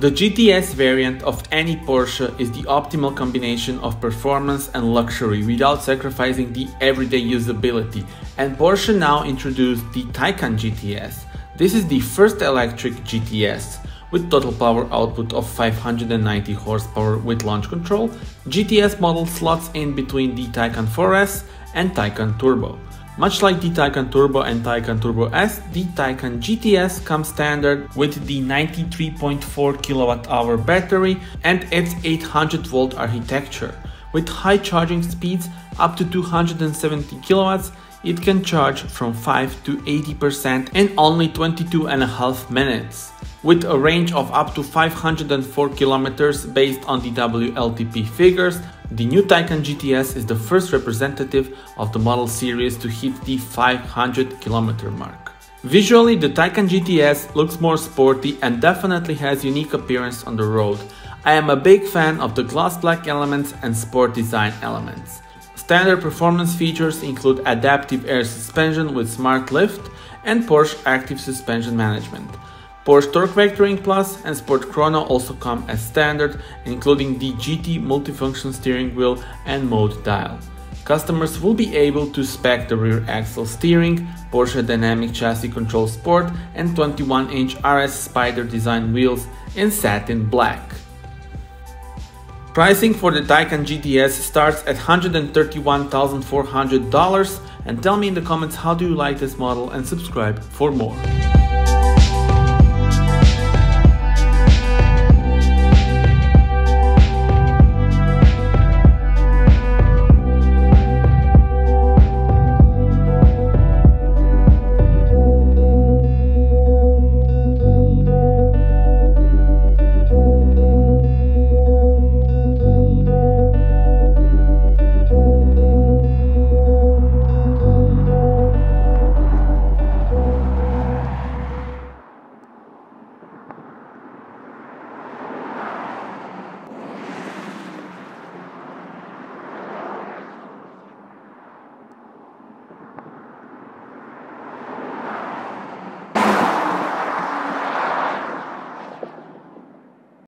The GTS variant of any Porsche is the optimal combination of performance and luxury without sacrificing the everyday usability, and Porsche now introduced the Taycan GTS. This is the first electric GTS. With total power output of 590 horsepower with launch control, GTS model slots in between the Taycan 4S and Taycan Turbo. Much like the Taycan Turbo and Taycan Turbo S, the Taycan GTS comes standard with the 93.4 kWh battery and its 800 volt architecture. With high charging speeds up to 270 kilowatts, it can charge from 5 to 80% in only 22.5 minutes. With a range of up to 504 kilometers based on the WLTP figures, the new Taycan GTS is the first representative of the model series to hit the 500 kilometer mark. Visually, the Taycan GTS looks more sporty and definitely has unique appearance on the road. I am a big fan of the gloss black elements and sport design elements. Standard performance features include adaptive air suspension with smart lift and Porsche active suspension management. Porsche Torque Vectoring Plus and Sport Chrono also come as standard, including the GT multifunction steering wheel and mode dial. Customers will be able to spec the rear axle steering, Porsche Dynamic Chassis Control Sport and 21-inch RS Spider design wheels in satin black. Pricing for the Taycan GTS starts at $131,400, and tell me in the comments how do you like this model and subscribe for more.